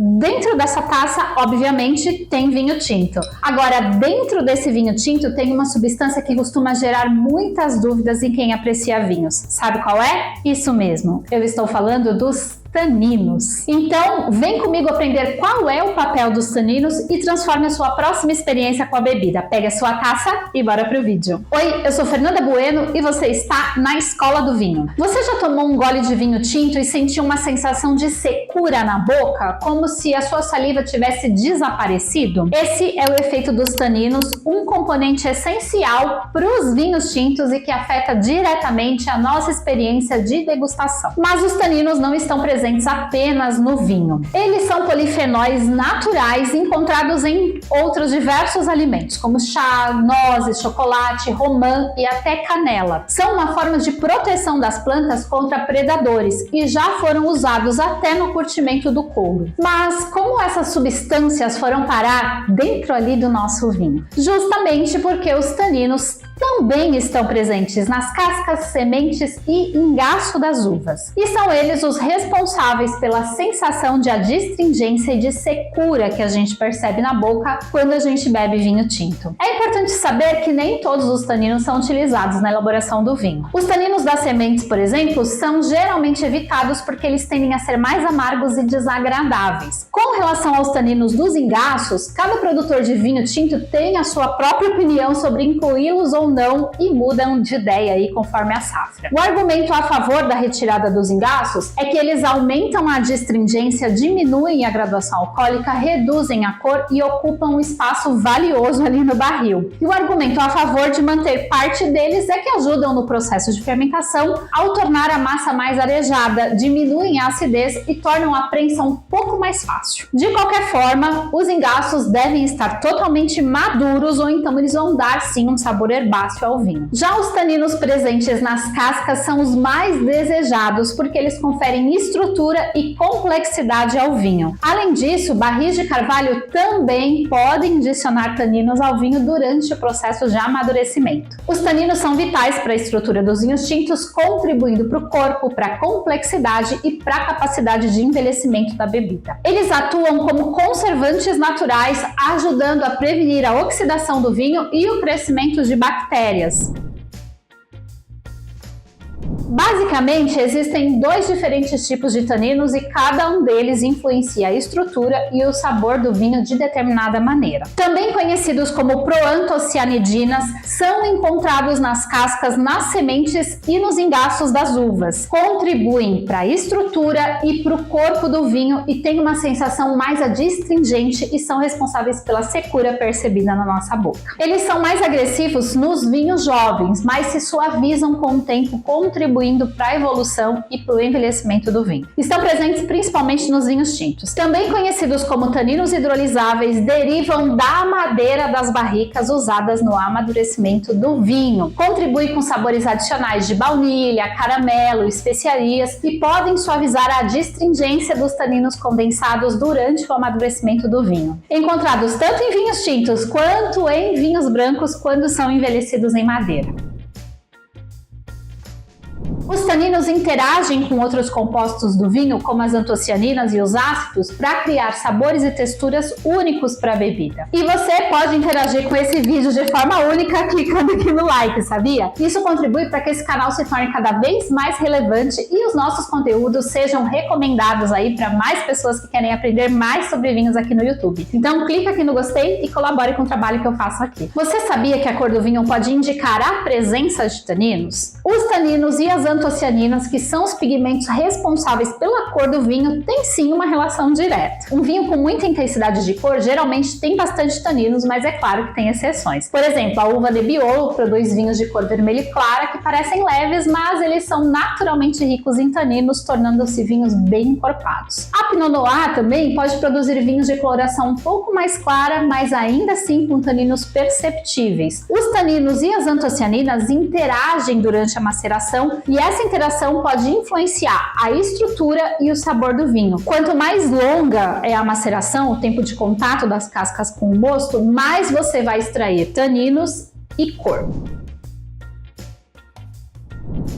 Dentro dessa taça, obviamente, tem vinho tinto. Agora, dentro desse vinho tinto tem uma substância que costuma gerar muitas dúvidas em quem aprecia vinhos. Sabe qual é? Isso mesmo, eu estou falando dos taninos. Então, vem comigo aprender qual é o papel dos taninos e transforme a sua próxima experiência com a bebida. Pega a sua taça e bora pro vídeo. Oi, eu sou Fernanda Bueno e você está na Escola do Vinho. Você já tomou um gole de vinho tinto e sentiu uma sensação de secura na boca, como se a sua saliva tivesse desaparecido? Esse é o efeito dos taninos, um componente essencial para os vinhos tintos e que afeta diretamente a nossa experiência de degustação. Mas os taninos não estão presentes apenas no vinho. Eles são polifenóis naturais encontrados em outros diversos alimentos, como chá, nozes, chocolate, romã e até canela. São uma forma de proteção das plantas contra predadores e já foram usados até no curtimento do couro. Mas como essas substâncias foram parar dentro ali do nosso vinho? Justamente porque os taninos também estão presentes nas cascas, sementes e engaço das uvas. E são eles os responsáveis pela sensação de adstringência e de secura que a gente percebe na boca quando a gente bebe vinho tinto. É importante saber que nem todos os taninos são utilizados na elaboração do vinho. Os taninos das sementes, por exemplo, são geralmente evitados porque eles tendem a ser mais amargos e desagradáveis. Com relação aos taninos dos engaços, cada produtor de vinho tinto tem a sua própria opinião sobre incluí-los ou não e mudam de ideia aí conforme a safra. O argumento a favor da retirada dos engaços é que eles aumentam a adstringência, diminuem a graduação alcoólica, reduzem a cor e ocupam um espaço valioso ali no barril. E o argumento a favor de manter parte deles é que ajudam no processo de fermentação ao tornar a massa mais arejada, diminuem a acidez e tornam a prensa um pouco mais fácil. De qualquer forma, os engaços devem estar totalmente maduros ou então eles vão dar sim um sabor herbáceo ao vinho. Já os taninos presentes nas cascas são os mais desejados porque eles conferem estrutura e complexidade ao vinho. Além disso, barris de carvalho também podem adicionar taninos ao vinho durante o processo de amadurecimento. Os taninos são vitais para a estrutura dos vinhos tintos, contribuindo para o corpo, para a complexidade e para a capacidade de envelhecimento da bebida. Eles atuam como conservantes naturais, ajudando a prevenir a oxidação do vinho e o crescimento de bactérias. Basicamente, existem dois diferentes tipos de taninos e cada um deles influencia a estrutura e o sabor do vinho de determinada maneira. Também conhecidos como proantocianidinas, são encontrados nas cascas, nas sementes e nos engaços das uvas. Contribuem para a estrutura e para o corpo do vinho e têm uma sensação mais adstringente e são responsáveis pela secura percebida na nossa boca. Eles são mais agressivos nos vinhos jovens, mas se suavizam com o tempo, contribuindo para a evolução e para o envelhecimento do vinho. Estão presentes principalmente nos vinhos tintos. Também conhecidos como taninos hidrolisáveis, derivam da madeira das barricas usadas no amadurecimento do vinho. Contribuem com sabores adicionais de baunilha, caramelo, especiarias e podem suavizar a adstringência dos taninos condensados durante o amadurecimento do vinho. Encontrados tanto em vinhos tintos quanto em vinhos brancos quando são envelhecidos em madeira. Os taninos interagem com outros compostos do vinho, como as antocianinas e os ácidos, para criar sabores e texturas únicos para a bebida. E você pode interagir com esse vídeo de forma única clicando aqui no like, sabia? Isso contribui para que esse canal se torne cada vez mais relevante e os nossos conteúdos sejam recomendados aí para mais pessoas que querem aprender mais sobre vinhos aqui no YouTube. Então clica aqui no gostei e colabore com o trabalho que eu faço aqui. Você sabia que a cor do vinho pode indicar a presença de taninos? Os taninos e as antocianinas, que são os pigmentos responsáveis pela cor do vinho, têm sim uma relação direta. Um vinho com muita intensidade de cor geralmente tem bastante taninos, mas é claro que tem exceções. Por exemplo, a uva Nebbiolo produz vinhos de cor vermelha clara que parecem leves, mas eles são naturalmente ricos em taninos, tornando-se vinhos bem encorpados. A Pinot Noir também pode produzir vinhos de coloração um pouco mais clara, mas ainda assim com taninos perceptíveis. Os taninos e as antocianinas interagem durante a maceração e essa interação pode influenciar a estrutura e o sabor do vinho. Quanto mais longa é a maceração, o tempo de contato das cascas com o mosto, mais você vai extrair taninos e cor.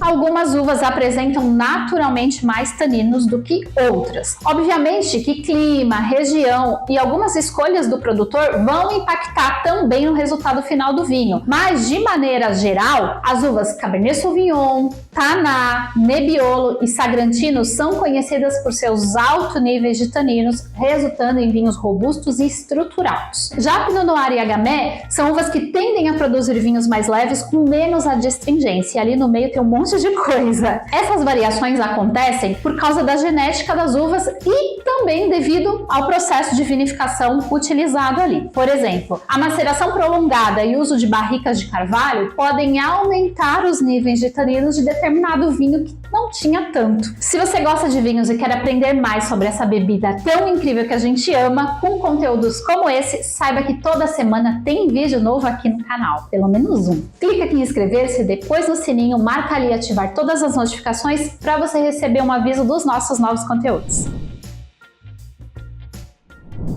Algumas uvas apresentam naturalmente mais taninos do que outras. Obviamente que clima, região e algumas escolhas do produtor vão impactar também no resultado final do vinho, mas de maneira geral, as uvas Cabernet Sauvignon, Taná, Nebbiolo e Sagrantino são conhecidas por seus altos níveis de taninos, resultando em vinhos robustos e estruturados. Já Pinot Noir e Gamay são uvas que tendem a produzir vinhos mais leves com menos adstringência, e ali no meio tem um monte de coisa. Essas variações acontecem por causa da genética das uvas e também devido ao processo de vinificação utilizado ali. Por exemplo, a maceração prolongada e uso de barricas de carvalho podem aumentar os níveis de taninos de determinado vinho que não tinha tanto. Se você gosta de vinhos e quer aprender mais sobre essa bebida tão incrível que a gente ama, com conteúdos como esse, saiba que toda semana tem vídeo novo aqui no canal, pelo menos um. Clica aqui em inscrever-se, depois no sininho, marca ali ativar todas as notificações para você receber um aviso dos nossos novos conteúdos.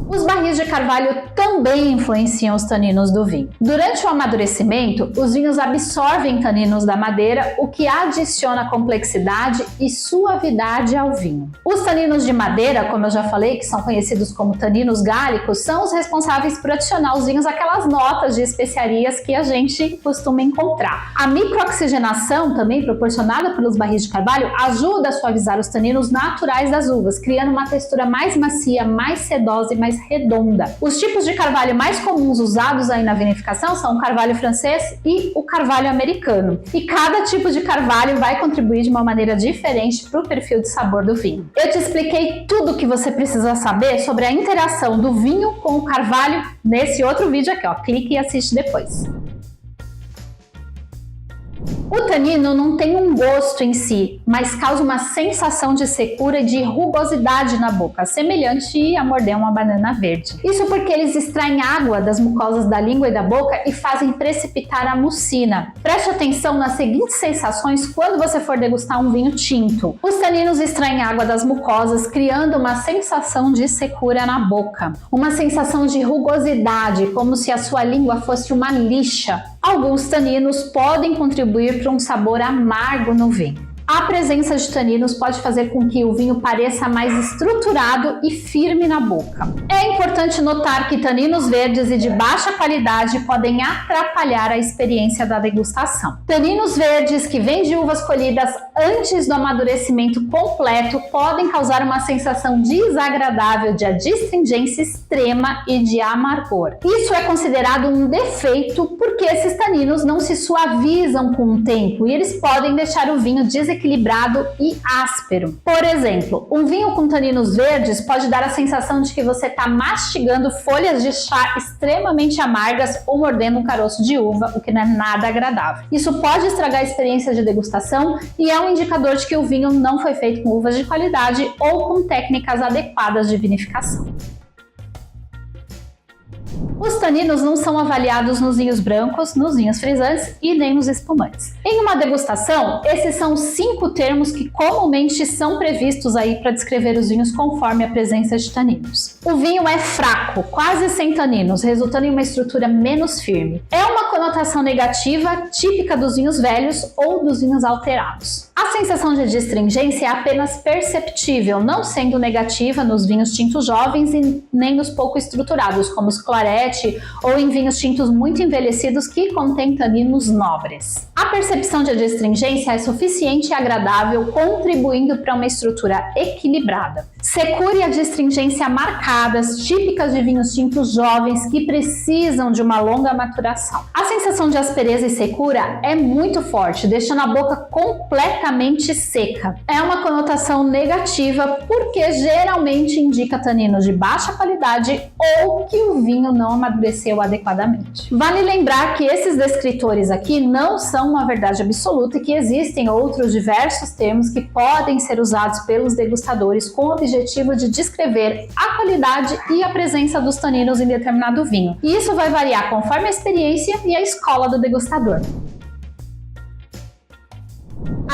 Os barris de carvalho também influenciam os taninos do vinho. Durante o amadurecimento, os vinhos absorvem taninos da madeira, o que adiciona complexidade e suavidade ao vinho. Os taninos de madeira, como eu já falei, que são conhecidos como taninos gálicos, são os responsáveis por adicionar aos vinhos aquelas notas de especiarias que a gente costuma encontrar. A microoxigenação, também proporcionada pelos barris de carvalho, ajuda a suavizar os taninos naturais das uvas, criando uma textura mais macia, mais sedosa e mais redonda. Os tipos de carvalho mais comuns usados aí na vinificação são o carvalho francês e o carvalho americano. E cada tipo de carvalho vai contribuir de uma maneira diferente para o perfil de sabor do vinho. Eu te expliquei tudo o que você precisa saber sobre a interação do vinho com o carvalho nesse outro vídeo aqui, ó. Clique e assiste depois. O tanino não tem um gosto em si, mas causa uma sensação de secura e de rugosidade na boca, semelhante a morder uma banana verde. Isso porque eles extraem água das mucosas da língua e da boca e fazem precipitar a mucina. Preste atenção nas seguintes sensações quando você for degustar um vinho tinto. Os taninos extraem água das mucosas, criando uma sensação de secura na boca. Uma sensação de rugosidade, como se a sua língua fosse uma lixa. Alguns taninos podem contribuir para um sabor amargo no vinho. A presença de taninos pode fazer com que o vinho pareça mais estruturado e firme na boca. É importante notar que taninos verdes e de baixa qualidade podem atrapalhar a experiência da degustação. Taninos verdes que vêm de uvas colhidas antes do amadurecimento completo podem causar uma sensação desagradável de adstringência extrema e de amargor. Isso é considerado um defeito porque esses taninos não se suavizam com o tempo e eles podem deixar o vinho desequilibrado e áspero. Por exemplo, um vinho com taninos verdes pode dar a sensação de que você está mastigando folhas de chá extremamente amargas ou mordendo um caroço de uva, o que não é nada agradável. Isso pode estragar a experiência de degustação e é um indicador de que o vinho não foi feito com uvas de qualidade ou com técnicas adequadas de vinificação. Os taninos não são avaliados nos vinhos brancos, nos vinhos frisantes e nem nos espumantes. Em uma degustação, esses são os 5 termos que comumente são previstos aí para descrever os vinhos conforme a presença de taninos. O vinho é fraco, quase sem taninos, resultando em uma estrutura menos firme. É uma conotação negativa típica dos vinhos velhos ou dos vinhos alterados. A sensação de adstringência é apenas perceptível, não sendo negativa nos vinhos tintos jovens e nem nos pouco estruturados, como os claret ou em vinhos tintos muito envelhecidos que contêm taninos nobres. A percepção de adstringência é suficiente e agradável, contribuindo para uma estrutura equilibrada. Secura e adstringência marcadas, típicas de vinhos tintos jovens que precisam de uma longa maturação. A sensação de aspereza e secura é muito forte, deixando a boca completamente seca. É uma conotação negativa porque geralmente indica taninos de baixa qualidade ou que o vinho não amadureceu adequadamente. Vale lembrar que esses descritores aqui não são uma verdade absoluta e que existem outros diversos termos que podem ser usados pelos degustadores com o objetivo de descrever a qualidade e a presença dos taninos em determinado vinho. E isso vai variar conforme a experiência e a escola do degustador.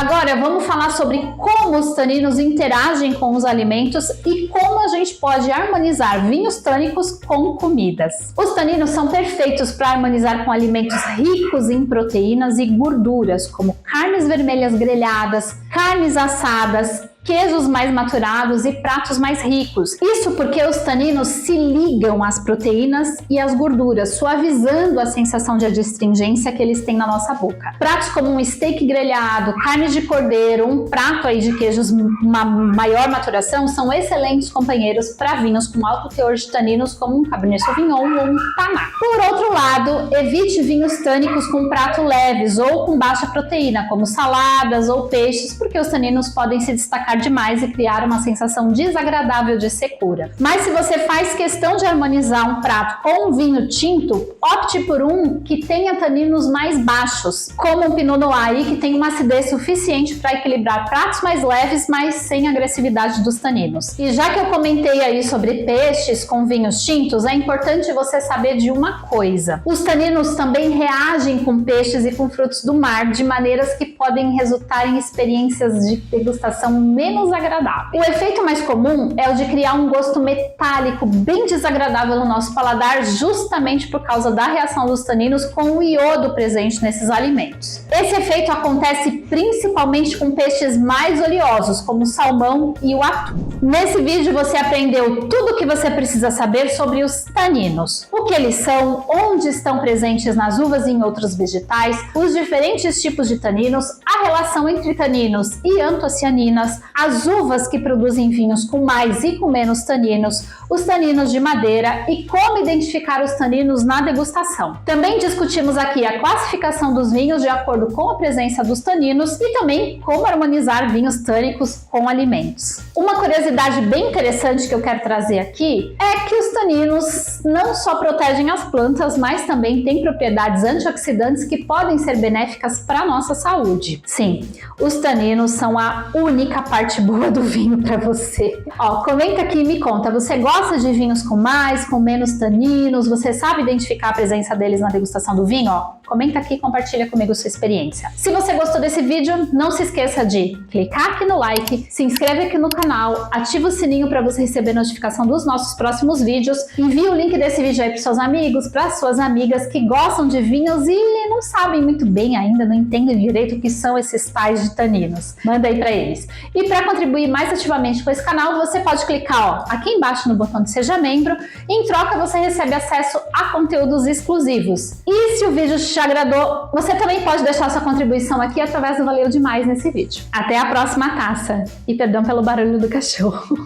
Agora vamos falar sobre como os taninos interagem com os alimentos e como a gente pode harmonizar vinhos tânicos com comidas. Os taninos são perfeitos para harmonizar com alimentos ricos em proteínas e gorduras, como carnes vermelhas grelhadas, carnes assadas, queijos mais maturados e pratos mais ricos. Isso porque os taninos se ligam às proteínas e às gorduras, suavizando a sensação de adstringência que eles têm na nossa boca. Pratos como um steak grelhado, carne de cordeiro, um prato aí de queijos uma maior maturação são excelentes companheiros para vinhos com alto teor de taninos como um Cabernet Sauvignon ou um Tannat. Por outro lado, evite vinhos tânicos com prato leves ou com baixa proteína, como saladas ou peixes, porque os taninos podem se destacar demais e criar uma sensação desagradável de secura. Mas se você faz questão de harmonizar um prato com um vinho tinto, opte por um que tenha taninos mais baixos, como um Pinot Noir, que tem uma acidez suficiente para equilibrar pratos mais leves, mas sem agressividade dos taninos. E já que eu comentei aí sobre peixes com vinhos tintos, é importante você saber de uma coisa. Os taninos também reagem com peixes e com frutos do mar de maneiras que podem resultar em experiências de degustação menos agradável. O efeito mais comum é o de criar um gosto metálico bem desagradável no nosso paladar, justamente por causa da reação dos taninos com o iodo presente nesses alimentos. Esse efeito acontece principalmente com peixes mais oleosos, como o salmão e o atum. Nesse vídeo você aprendeu tudo o que você precisa saber sobre os taninos, o que eles são, onde estão presentes nas uvas e em outros vegetais, os diferentes tipos de taninos, a relação entre taninos e antocianinas, as uvas que produzem vinhos com mais e com menos taninos, os taninos de madeira e como identificar os taninos na degustação. Também discutimos aqui a classificação dos vinhos de acordo com a presença dos taninos e também como harmonizar vinhos tânicos com alimentos. Uma curiosidade bem interessante que eu quero trazer aqui é que os taninos não só protegem as plantas, mas também têm propriedades antioxidantes que podem ser benéficas para a nossa saúde. Sim, os taninos são a única parte boa do vinho para você. Ó, comenta aqui e me conta, você gosta de vinhos com mais, com menos taninos? Você sabe identificar a presença deles na degustação do vinho? Ó, comenta aqui e compartilha comigo sua experiência. Se você gostou desse vídeo, não se esqueça de clicar aqui no like, se inscreve aqui no canal, ativa o sininho para você receber notificação dos nossos próximos vídeos, envia o link desse vídeo aí para seus amigos, para suas amigas que gostam de vinhos e não sabem muito bem ainda, não entendem direito o que são esses tais de taninos. Manda aí para eles. E para contribuir mais ativamente com esse canal, você pode clicar ó, aqui embaixo no botão de Seja Membro. Em troca, você recebe acesso a conteúdos exclusivos. E se o vídeo te agradou, você também pode deixar sua contribuição aqui através do Valeu Demais nesse vídeo. Até a próxima taça! E perdão pelo barulho do cachorro.